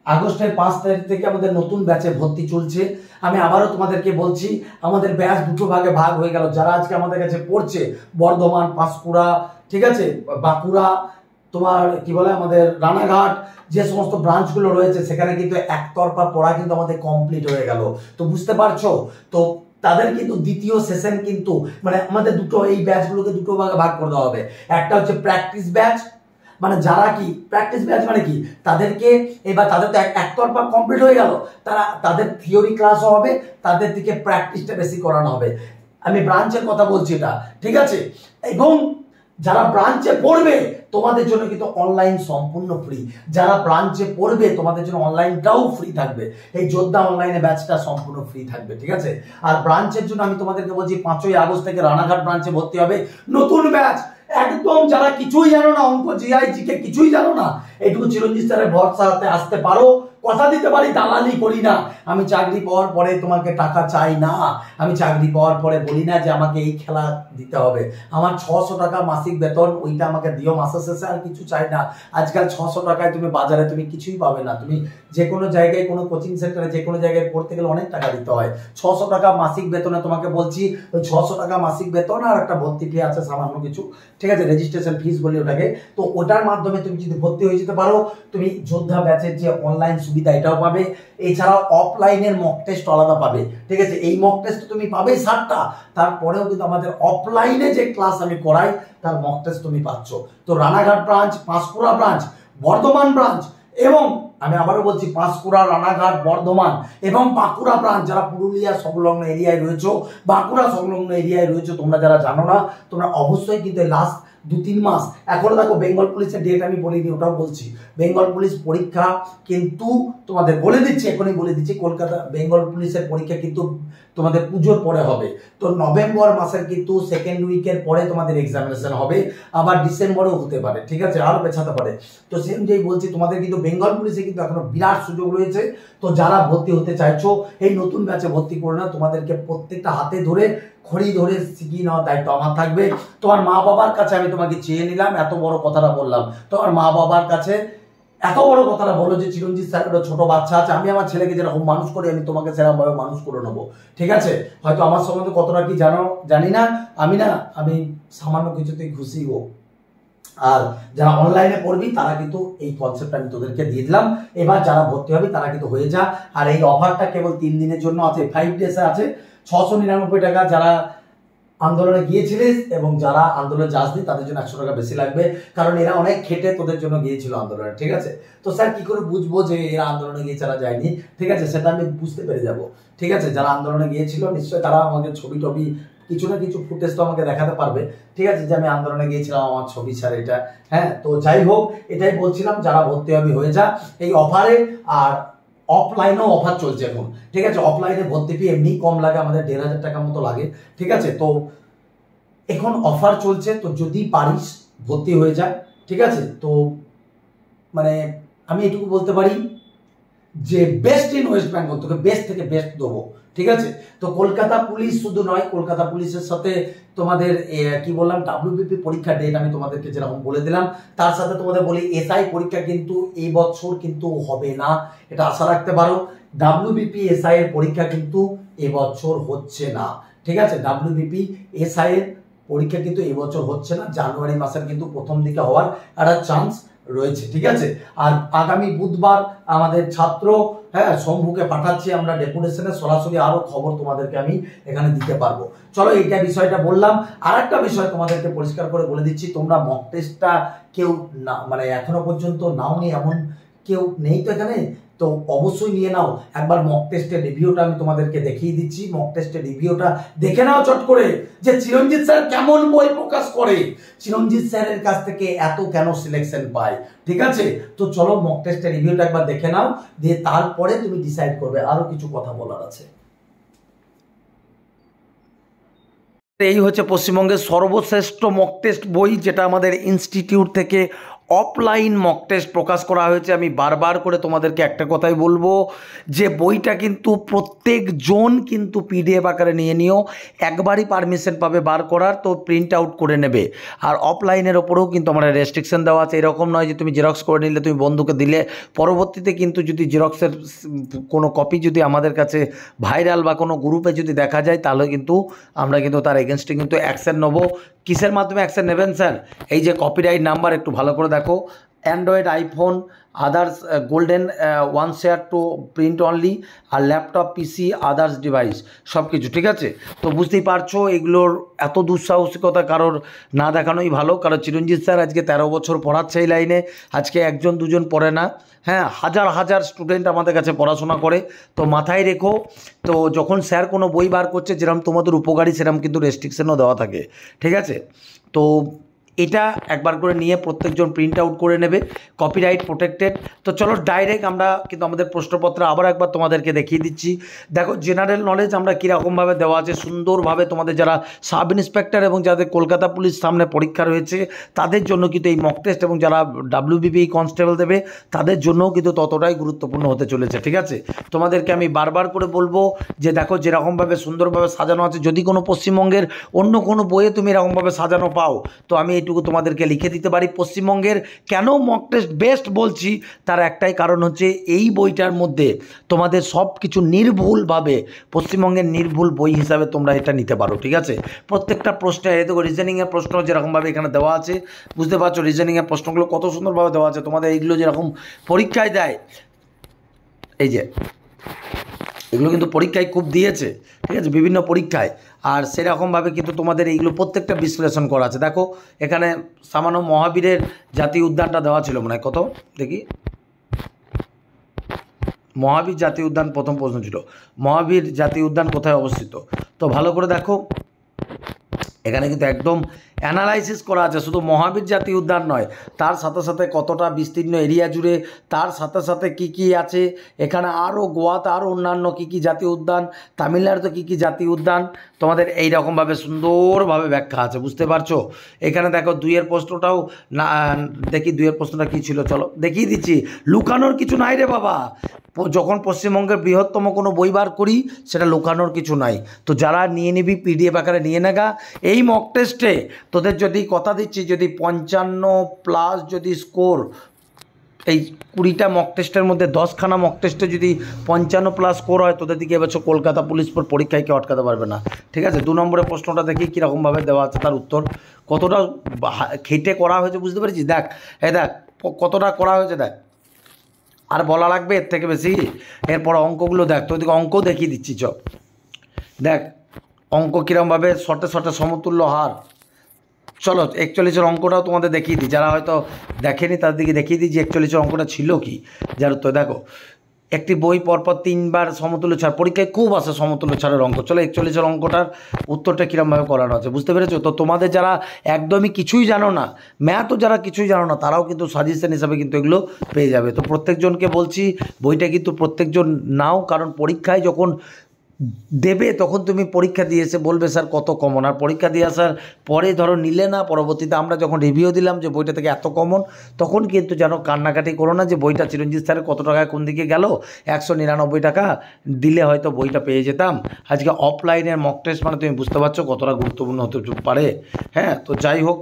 Speaker 2: আগস্টের 5 তারিখ থেকে আমাদের নতুন ব্যাচে ভর্তি চলছে। আমি আবারও তোমাদেরকে বলছি, আমাদের ব্যাচ দুটো ভাগে ভাগ হয়ে গেল। যারা আজকে আমাদের কাছে পড়ছে, বর্ধমান, পাঁশকুড়া, ঠিক আছে, বাঁকুড়া, তোমার কি বলে আমাদের রানাঘাট, যে সমস্ত ব্রাঞ্চগুলো রয়েছে সেখানে কিন্তু একতরফা পড়া কিন্তু আমাদের কমপ্লিট হয়ে গেল। তো বুঝতে পারছো তো, তাদের কিন্তু দ্বিতীয় সেশন কিন্তু, মানে আমাদের দুটো এই ব্যাচগুলোকে দুটো ভাগে ভাগ করে দেওয়া হবে। একটা হচ্ছে প্র্যাকটিস ব্যাচ, মানে যারা কি প্র্যাকটিস ব্যাচ মানে কি, তাদেরকে এবার তাদের তো একতরফা কমপ্লিট হয়ে গেল, তাদের থিওরি ক্লাসও হবে, তাদের দিকে প্র্যাকটিসটা বেশি করানো হবে। আমি ব্রাঞ্চের কথা বলছি এটা, ঠিক আছে? এবং যারা ব্রাঞ্চে পড়বে তোমাদের জন্য কিন্তু অনলাইন সম্পূর্ণ ফ্রি, যারা ব্রাঞ্চে পড়বে তোমাদের জন্য অনলাইনটাও ফ্রি থাকবে। এই যোদ্ধা অনলাইনে ব্যাচটা সম্পূর্ণ ফ্রি থাকবে, ঠিক আছে? আর ব্রাঞ্চের জন্য আমি তোমাদেরকে বলছি 5ই আগস্ট থেকে রানাঘাট ব্রাঞ্চে ভর্তি হবে নতুন ব্যাচ। একদম যারা কিছুই জানো না, অঙ্ক GI GK কিছুই জানো না, এইটুকু চিরঞ্জিত স্যারের ভরসাতে আসতে পারো। কথা দিতে পারি, দালালি করি না। আমি চাকরি পাওয়ার পরে তোমাকে টাকা চাই না, আমি চাকরি পাওয়ার পরে বলি না যে আমাকে এই খেলা দিতে হবে। আমার 600 টাকা মাসিক বেতন, ওইটা আমাকে দিও মাসের শেষে, আর কিছু চাই না। আজকাল 600 টাকায় তুমি বাজারে তুমি কিছুই পাবে না। তুমি যে কোনো জায়গায়, কোনো কোচিং সেন্টারে, যে কোনো জায়গায় পড়তে গেলে অনেক টাকা দিতে হয়। 600 টাকা মাসিক বেতনে তোমাকে বলছি, ওই 600 টাকা মাসিক বেতন আর একটা ভর্তি ফি আছে সামান্য কিছু, ঠিক আছে, রেজিস্ট্রেশন ফিস বলি ওটাকে। তো ওটার মাধ্যমে তুমি যদি ভর্তি হয়ে যেতে পারো, তুমি যোদ্ধা ব্যাচের যে অনলাইন সুবিধা এটাও পাবে, এছাড়াও অফলাইনের মক টেস্ট আলাদা পাবে, ঠিক আছে? এই মক টেস্ট তুমি পাবে 7টা, তারপরেও কিন্তু আমাদের অফলাইনে যে ক্লাস আমি করাই তার মক টেস্ট তুমি পাচ্ছ। তো Ranaghat branch, Panskura branch, Bardhaman branch, এবং আমি আবারও বলছি পাঁশকুড়া, রানাঘাট, বর্ধমান এবং বাঁকুড়া ব্রাঞ্চ, যারা পুরুলিয়া সংলগ্ন এরিয়ায় রয়েছে, বাঁকুড়া সংলগ্ন এরিয়ায় রয়েছে, তোমরা যারা জানো না, তোমরা অবশ্যই কিন্তু লাস্ট 2-3 মাস। এখনো দেখো বেঙ্গল পুলিশের ডেট আমি বলিনি, ওটাও বলছি। বেঙ্গল পুলিশ পরীক্ষা কিন্তু তোমাদের বলে দিচ্ছি, এখনই বলে দিচ্ছি, কলকাতা বেঙ্গল পুলিশের পরীক্ষা কিন্তু তোমাদের পুজোর পরে হবে। তো নভেম্বর মাসের কিন্তু সেকেন্ড উইকের পরে তোমাদের এক্সামিনেশন হবে, আবার ডিসেম্বরেও হতে পারে, ঠিক আছে, আরও পেছাতে পারে। তো সে অনুযায়ী বলছি তোমাদের কিন্তু বেঙ্গল পুলিশে কিন্তু এখনো বিরাট সুযোগ রয়েছে। তো যারা ভর্তি হতে চাইছো এই নতুন ব্যাচে ভর্তি করো না, তোমাদেরকে প্রত্যেকটা হাতে ধরে খড়ি ধরে শিখিয়ে নেওয়ার দায়িত্ব আমার থাকবে। তোমার মা বাবার কাছে আমি তোমাকে চেয়ে নিলাম, এত বড় কথাটা বললাম, তোমার মা বাবার কাছে এত বড় কথাটা বলো যে চিরঞ্জিত স্যার একটা ছোট বাচ্চা আছে, আমি আমার ছেলেকে যেরকম মানুষ করি আমি তোমাকে সেরকমভাবে মানুষ করে নেবো, ঠিক আছে। হয়তো আমার সম্বন্ধে কতটা কি জানো জানি না, আমি সামান্য কিছুতেই খুশি হোক। আর যারা অনলাইনে পড়বি তারা কিন্তু এই কনসেপ্টটা আমি তোদেরকে দিয়ে দিলাম। এবার যারা ভর্তি হবে তারা কিন্তু হয়ে যা। আর এই অফারটা কেবল 3 দিনের জন্য আছে, 5 ডেজে আছে। 699 টাকা যারা আন্দোলনে গিয়েছিলিস এবং যারা আন্দোলনে যাসনি তাদের জন্য 100 টাকা বেশি লাগবে, কারণ এরা অনেক খেটে তোদের জন্য গিয়েছিল আন্দোলনে, ঠিক আছে। তো স্যার কি করে বুঝবো যে এরা আন্দোলনে গিয়ে যারা যায়নি, ঠিক আছে, সেটা আমি বুঝতে পেরে যাব, ঠিক আছে। যারা আন্দোলনে গিয়েছিল নিশ্চয়ই তারা আমাকে ছবি টবি কিছু না কিছু ফুটেজ তো আমাকে দেখাতে পারবে, ঠিক আছে, যে আমি আন্দোলনে গিয়েছিলাম, আমার ছবি স্যার এটা। হ্যাঁ, তো যাই হোক, এটাই বলছিলাম, যারা ভর্তি হবে হয়ে যা এই অফারে। আর অফলাইনেও অফার চলছে এখন, ঠিক আছে। অফলাইনে ভর্তি ফি এমনি কম লাগে, আমাদের 1,500 টাকা মতো লাগে, ঠিক আছে। তো এখন অফার চলছে, তো যদি পারিস ভর্তি হয়ে যায়, ঠিক আছে। তো মানে আমি এটুকু বলতে পারি যে বেস্ট ইন ওয়েস্ট বেঙ্গল, তোকে বেস্ট থেকে বেস্ট দেবো, ঠিক আছে। তো কলকাতা পুলিশ শুধু নয়, কলকাতা পুলিশের সাথে তোমাদের কি বললাম WBP পরীক্ষার ডেট আমি তোমাদেরকে যেরকম বলে দিলাম, তার সাথে তোমাদের বলি SI পরীক্ষা কিন্তু এই বছর কিন্তু হবে না, এটা আশা রাখতে পারো। WBP SI এর পরীক্ষা কিন্তু এবছর হচ্ছে না, ঠিক আছে। WBP SI এর পরীক্ষা কিন্তু এবছর হচ্ছে না, জানুয়ারি মাসের কিন্তু প্রথম দিকে হওয়ার একটা চান্স রয়েছে, ঠিক আছে। আর আগামী বুধবার আমাদের ছাত্র শম্ভুকে পাঠাচ্ছি আমরা ডেপুটেশনে, সরাসরি আরো খবর তোমাদেরকে আমি এখানে দিতে পারবো। চলো এইটা বিষয়টা বললাম। আর একটা বিষয় তোমাদেরকে পরিষ্কার করে বলে দিচ্ছি, তোমরা মক টেস্টটা কেউ না মানে এখনো পর্যন্ত নাওনি এমন কেউ নেই তো এখানে, তো অবশ্যই নিয়ে নাও। একবার মক টেস্টের রিভিউটা আমি তোমাদেরকে দেখিয়ে দিচ্ছি, মক টেস্টের রিভিউটা দেখে নাও চট করে, যে চিরঞ্জিত স্যার কেমন বই প্রকাশ করে, চিরঞ্জিত স্যারের কাছ থেকে এত কেন সিলেকশন পায়, ঠিক আছে। তো চলো মক টেস্টের রিভিউটা একবার দেখে নাও, দিয়ে তারপরে তুমি ডিসাইড করবে। আরো কিছু কথা বলার আছে। এই হচ্ছে পশ্চিমবঙ্গের সর্বশ্রেষ্ঠ মক টেস্ট বই, যেটা আমাদের ইনস্টিটিউট থেকে অফলাইন মক টেস্ট প্রকাশ করা হয়েছে। আমি বারবার করে তোমাদেরকে একটা কথাই বলবো যে বইটা কিন্তু প্রত্যেকজন কিন্তু PDF আকারে নিয়ে নিও, একবারই পারমিশন পাবে বার করার, তো প্রিন্ট আউট করে নেবে। আর অফলাইনের ওপরেও কিন্তু আমরা রেস্ট্রিকশন দেওয়া আছে, এরকম নয় যে তুমি জেরক্স করে নিলে তুমি বন্ধুকে দিলে, পরবর্তীতে কিন্তু যদি জেরক্সের কোনো কপি যদি আমাদের কাছে ভাইরাল বা কোনো গ্রুপে যদি দেখা যায়, তাহলে কিন্তু আমরা কিন্তু তার এগেনস্টে কিন্তু অ্যাকশন নেবো। কিসের মাধ্যমে অ্যাকশন নেবেন স্যার? এই যে কপিরাইট নাম্বার একটু ভালো করে দেখো, Android, iPhone, others golden 1 share to print only, আর ল্যাপটপ, PC, আদার্স ডিভাইস সব কিছু, ঠিক আছে। তো বুঝতেই পারছো এগুলোর এত দুঃসাহসিকতা কারোর না দেখানোই ভালো, কারণ চিরঞ্জিত স্যার আজকে 13 বছর পড়াচ্ছে এই লাইনে, আজকে 1জন 2জন পড়ে না, হ্যাঁ, হাজার হাজার স্টুডেন্ট আমাদের কাছে পড়াশোনা করে। তো মাথায় রেখো, তো যখন স্যার কোনো বই বার করছে যেরকম তোমাদের উপকারী, সেরকম কিন্তু রেস্ট্রিকশনও দেওয়া থাকে, ঠিক আছে। তো এটা একবার করে নিয়ে প্রত্যেকজন প্রিন্ট আউট করে নেবে, কপিরাইট প্রোটেক্টেড। তো চলো ডাইরেক্ট আমরা কিন্তু আমাদের প্রশ্নপত্র আবার একবার তোমাদেরকে দেখিয়ে দিচ্ছি। দেখো জেনারেল নলেজ আমরা কীরকমভাবে দেওয়া আছে সুন্দরভাবে, তোমাদের যারা সাব ইন্সপেক্টর এবং যাদের কলকাতা পুলিশ সামনে পরীক্ষা রয়েছে তাদের জন্য কিন্তু এই মক টেস্ট, এবং যারা WBP কনস্টেবল দেবে তাদের জন্যও কিন্তু ততটাই গুরুত্বপূর্ণ হতে চলেছে, ঠিক আছে। তোমাদেরকে আমি বারবার করে বলবো যে দেখো যেরকমভাবে সুন্দরভাবে সাজানো আছে, যদি কোনো পশ্চিমবঙ্গের অন্য কোনো বইয়ে তুমি এরকমভাবে সাজানো পাও, তো আমি এইটুকু তোমাদেরকে লিখে দিতে পারি। পশ্চিমবঙ্গের কেন মক টেস্ট বেস্ট বলছি, তার একটাই কারণ হচ্ছে এই বইটার মধ্যে তোমাদের সব কিছু নির্ভুলভাবে, পশ্চিমবঙ্গের নির্ভুল বই হিসাবে তোমরা এটা নিতে পারো, ঠিক আছে। প্রত্যেকটা প্রশ্নে দেখো রিজনিংয়ের প্রশ্ন যেরকমভাবে এখানে দেওয়া আছে, বুঝতে পারছো রিজনিংয়ের প্রশ্নগুলো কত সুন্দরভাবে দেওয়া আছে। তোমাদের এইগুলো যেরকম পরীক্ষায় দেয়, এই যে এগুলো কিন্তু পরীক্ষায় খুব দিয়েছে, ঠিক আছে, বিভিন্ন পরীক্ষায়, আর সেরকমভাবে কিন্তু তোমাদের এইগুলো প্রত্যেকটা বিশ্লেষণ করা আছে। দেখো এখানে সামান্য মহাবীরের জাতীয় উদ্যানটা দেওয়া ছিল মনে হয়, কত দেখি, মহাবীর জাতীয় উদ্যান প্রথম প্রশ্ন ছিল, মহাবীর জাতীয় উদ্যান কোথায় অবস্থিত। তো ভালো করে দেখো এখানে কিন্তু একদম অ্যানালাইসিস করা আছে, শুধু মহাবীর জাতীয় উদ্যান নয়, তার সাথে সাথে কতটা বিস্তীর্ণ এরিয়া জুড়ে, তার সাথে সাথে কি কি আছে এখানে, আরও গোয়াতে আরও অন্যান্য কি কি জাতীয় উদ্যান, তামিলনাড়ুতে কি কি জাতীয় উদ্যান, তোমাদের এই রকমভাবে সুন্দরভাবে ব্যাখ্যা আছে, বুঝতে পারছো। এখানে দেখো 2-এর প্রশ্নটাও না, দেখি 2-এর প্রশ্নটা কী ছিল, চলো দেখিয়ে দিচ্ছি। লুকানোর কিছু নাই রে বাবা, যখন পশ্চিমবঙ্গের বৃহত্তম কোনো বই বার করি সেটা লুকানোর কিছু নাই। তো যারা নিয়ে নিবি পিডিএফ আকারে নিয়ে নেগা। এই মক টেস্টে তোদের যদি কথা দিচ্ছি, যদি 55+ যদি স্কোর, এই 20টা মক টেস্টের মধ্যে 10খানা মক টেস্টে যদি 55+ স্কোর হয়, তোদের দিকে এবছর কলকাতা পুলিশ পরীক্ষায় কেউ আটকাতে পারবে না, ঠিক আছে। 2 নম্বরের প্রশ্নটা দেখি কীরকমভাবে দেওয়া আছে, তার উত্তর কতটা খেটে করা হয়েছে, বুঝতে পেরেছিস। দেখ দেখ কতটা করা হয়েছে, দেখ আর বলা লাগবে এর থেকে বেশি। এরপর অঙ্কগুলো দেখ, তো ওদিকে অঙ্ক দেখিয়ে দিচ্ছি, চ দেখ অঙ্ক কীরকমভাবে শর্টে শর্টে সমতুল্য হার। চলো 41-এর অঙ্কটাও তোমাদের দেখিয়ে দিই, যারা হয়তো দেখেনি তাদের দিকে দেখিয়ে দিই যে 41-এর অঙ্কটা ছিল কি। যার উত্তর দেখো, একটি বই পরপর 3বার সমতুল্য ছাড়, পরীক্ষায় খুব আসে সমতুল্য ছাড়ের অঙ্ক। চলো 41-এর অঙ্কটার উত্তরটা কীরকমভাবে করানো আছে, বুঝতে পেরেছো। তো তোমাদের যারা একদমই কিছুই জানো না, ম্যাথও যারা কিছুই জানো না, তারাও কিন্তু সাজেশন হিসাবে কিন্তু এগুলো পেয়ে যাবে। তো প্রত্যেকজনকে বলছি বইটা কিন্তু প্রত্যেকজন নাও, কারণ পরীক্ষায় যখন দেবে তখন তুমি পরীক্ষা দিয়ে এসে বলবে স্যার কত কমন, আর পরীক্ষা দিয়ে আসার পরে ধরো নিলে না, পরবর্তীতে আমরা যখন রিভিউ দিলাম যে বইটা থেকে এত কমন, তখন কিন্তু যেন কান্নাকাটি করো না যে বইটা চিরঞ্জিত স্যারের কত টাকায় কোন দিকে গেল, 199 টাকা দিলে হয়তো বইটা পেয়ে যেতাম। আজকে অফলাইনের মক টেস্ট মানে তুমি বুঝতে পারছো কতটা গুরুত্বপূর্ণ হতে পারে। হ্যাঁ, তো যাই হোক,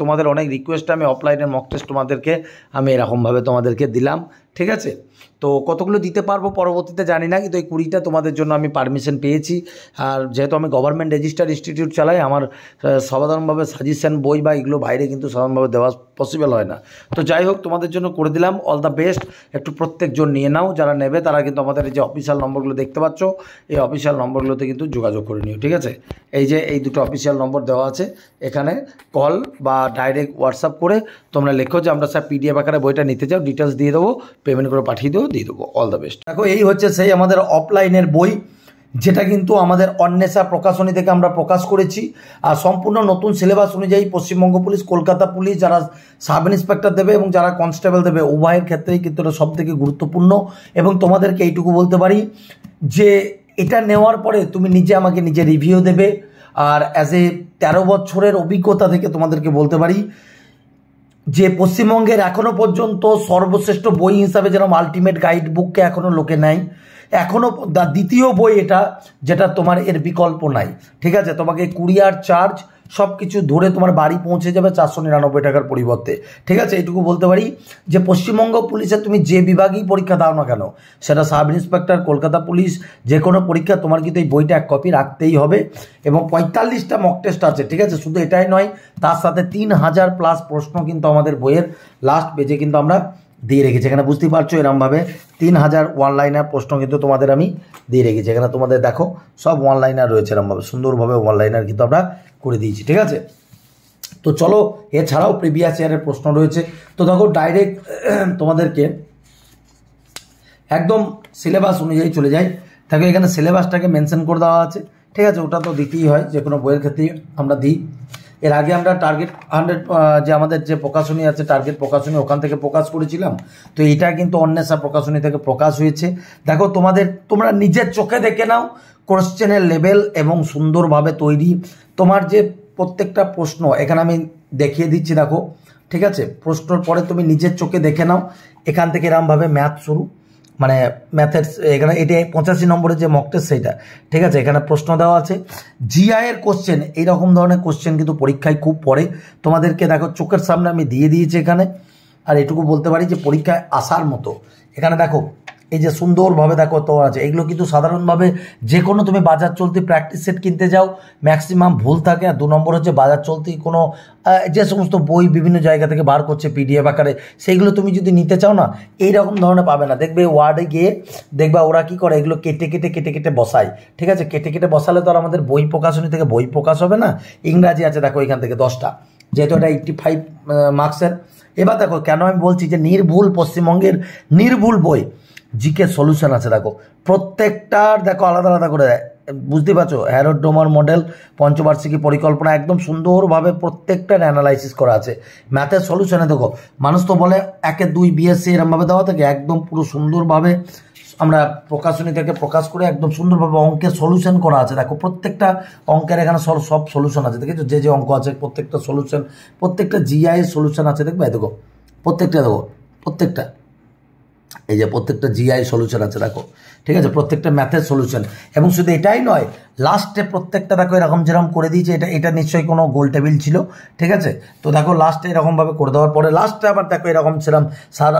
Speaker 2: তোমাদের অনেক রিকোয়েস্ট, আমি অফলাইনের মক টেস্ট তোমাদেরকে আমি এরকমভাবে তোমাদেরকে দিলাম, ঠিক আছে। তো কতগুলো দিতে পারবো পরবর্তীতে জানি না, কিন্তু এই 20টা তোমাদের জন্য আমি পারমিশন পেয়েছি। আর যেহেতু আমি গভর্নমেন্ট রেজিস্টার্ড ইনস্টিটিউট চালাই, আমার সাধারণভাবে সাজেশন বই বা এগুলো বাইরে কিন্তু সাধারণভাবে দেওয়া পসিবল হয় না। তো যাই হোক, তোমাদের জন্য করে দিলাম, অল দ্য বেস্ট। একটু প্রত্যেকজন নিয়ে নাও, যারা নেবে তারা কিন্তু আমাদের এই যে অফিসিয়াল নম্বরগুলো দেখতে পাচ্ছ, এই অফিসিয়াল নম্বরগুলোতে কিন্তু যোগাযোগ করে নিও, ঠিক আছে। এই যে এই দুটো অফিসিয়াল নম্বর দেওয়া আছে, এখানে কল বা ডাইরেক্ট হোয়াটসঅ্যাপ করে তোমরা লেখো যে আমরা স্যার পিডিএফ আকারে বইটা নিতে চাও, ডিটেলস দিয়ে দেবো, পেমেন্ট করে পাঠিয়ে দিয়ে দেবো। All the best. দেখো এই হচ্ছে সেই আমাদের অফলাইনের বই, যেটা কিন্তু আমাদের অন্বেষা প্রকাশনী থেকে আমরা প্রকাশ করেছি। আর সম্পূর্ণ নতুন সিলেবাস অনুযায়ী পশ্চিমবঙ্গ পুলিশ, কলকাতা পুলিশ, যারা সাব ইন্সপেক্টর দেবে এবং যারা কনস্টেবল দেবে, উভয়ের ক্ষেত্রেই কিন্তু এটা সবথেকে গুরুত্বপূর্ণ। এবং তোমাদেরকে এইটুকু বলতে পারি যে এটা নেওয়ার পরে তুমি আমাকে নিজে রিভিউ দেবে। আর অ্যাজ এ 13 বছরের অভিজ্ঞতা থেকে তোমাদেরকে বলতে পারি যে পশ্চিমবঙ্গের এখনো পর্যন্ত সর্বশ্রেষ্ঠ বই হিসাবে যেরকম আলটিমেট গাইড বুককে এখনো লোকে নেয়, এখনো দ্বিতীয় বই এটা, যেটা তোমার এর বিকল্প নাই, ঠিক আছে। তোমাকে কুরিয়ার চার্জ সব কিছু ধরে তোমার বাড়ি পৌঁছে যাবে 499 টাকার পরিবর্তে, ঠিক আছে। এইটুকু বলতে পারি যে পশ্চিমবঙ্গ পুলিশে তুমি যে বিভাগেই পরীক্ষা দাও না কেন, সেটা সাব ইন্সপেক্টর, কলকাতা পুলিশ, যে কোনো পরীক্ষা তোমার কিন্তু এই বইটা 1 কপি রাখতেই হবে। এবং 45টা মক টেস্ট আছে, ঠিক আছে। শুধু এটাই নয়, তার সাথে 3000+ প্রশ্ন কিন্তু আমাদের বইয়ের লাস্ট পেজে কিন্তু আমরা দিয়ে রেখেছি। এখানে বুঝতেই পারছো এরমভাবে 3000 ওয়ানলাইনার প্রশ্ন কিন্তু তোমাদের আমি দিয়ে রেখেছি। এখানে তোমাদের দেখো সব ওয়ানলাইনার রয়েছে, এরমভাবে সুন্দরভাবে ওয়ানলাইনার কিন্তু আমরা করে দিয়েছি, ঠিক আছে। তো চলো, এছাড়াও প্রিভিয়াস ইয়ারের প্রশ্ন রয়েছে। তো দেখো ডাইরেক্ট তোমাদেরকে একদম সিলেবাস অনুযায়ী চলে যাই। দেখো এখানে সিলেবাসটাকে মেনশন করে দেওয়া আছে, ঠিক আছে। ওটা তো দিতেই হয়, যে কোনো বইয়ের ক্ষেত্রেই আমরা দিই। এর আগে আমরা টার্গেট 100 যে আমাদের যে প্রকাশনী আছে, টার্গেট প্রকাশনী, ওখান থেকে প্রকাশ করেছিলাম। তো এটা কিন্তু অন্বেষা প্রকাশনী থেকে প্রকাশ হয়েছে। দেখো তোমরা নিজের চোখে দেখে নাও কোশ্চেনের লেভেল এবং সুন্দরভাবে তৈরি। তোমার যে প্রত্যেকটা প্রশ্ন এখানে আমি দেখিয়ে দিচ্ছি, দেখো, ঠিক আছে। প্রশ্নের পরে তুমি নিজের চোখে দেখে নাও, এখান থেকে এরমভাবে ম্যাথ শুরু, মানে ম্যাথের এখানে এটা 85 নম্বরের যে মক টেস্ট সেইটা, ঠিক আছে। এখানে প্রশ্ন দেওয়া আছে জিআইয়ের কোশ্চেন, এইরকম ধরনের কোশ্চেন কিন্তু পরীক্ষায় খুব পড়ে। তোমাদেরকে দেখো চোখের সামনে আমি দিয়ে দিয়েছি এখানে। আর এটুকু বলতে পারি যে পরীক্ষায় আসার মতো এখানে দেখো এই যে সুন্দরভাবে দেখো তো আছে। এগুলো কিন্তু সাধারণভাবে যে কোনো তুমি বাজার চলতি প্র্যাকটিস সেট কিনতে যাও ম্যাক্সিমাম ভুল থাকে। আর 2 নম্বর হচ্ছে বাজার চলতি কোনো যে সমস্ত বই বিভিন্ন জায়গা থেকে বার করছে পিডিএফ আকারে, সেইগুলো তুমি যদি নিতে চাও না, এইরকম ধরনের পাবে না। দেখবে ওয়ার্ডে গিয়ে দেখবা ওরা কী করে, এগুলো কেটে কেটে বসায়, ঠিক আছে। কেটে বসালে তো আর আমাদের বই প্রকাশনী থেকে বই প্রকাশ হবে না। ইংরাজি আছে দেখো এখান থেকে 10টা, যেহেতু এটা 85 মার্কসের। এবার দেখো কেন আমি বলছি যে নির্ভুল, পশ্চিমবঙ্গের নির্ভুল বই জিকে সলিউশন আছে। দেখো প্রত্যেকটার দেখো আলাদা আলাদা করে বুঝতে পারছো, হ্যারোডোমার মডেল, পঞ্চবার্ষিকী পরিকল্পনা, একদম সুন্দরভাবে প্রত্যেকটার অ্যানালাইসিস করা আছে। ম্যাথের সলিউশনে দেখো, মানুষ তো বলে 1 2 বিএসসি এরমভাবে দেওয়া থাকে, একদম পুরো সুন্দরভাবে আমরা প্রকাশনী থেকে প্রকাশ করে একদম সুন্দরভাবে অঙ্কের সলিউশন করা আছে। দেখো প্রত্যেকটা অঙ্কের এখানে সব সলিউশন আছে, দেখেছো যে অঙ্ক আছে প্রত্যেকটা সলিউশন, প্রত্যেকটা জিআই এর সলিউশন আছে, দেখবে দেখো প্রত্যেকটা, দেখো প্রত্যেকটা, এই যে প্রত্যেকটা জিআই সলিউশন আছে দেখো, ঠিক আছে, প্রত্যেকটা ম্যাথের সলিউশন। এবং শুধু এটাই নয়, লাস্টে প্রত্যেকটা দেখো এরকম যেরকম করে দিয়েছে, এটা নিশ্চয়ই কোনো গোল টেবিল ছিল, ঠিক আছে। তো দেখো লাস্টে এরকমভাবে করে দেওয়ার পরে লাস্টে আবার দেখো এরকম সেরকম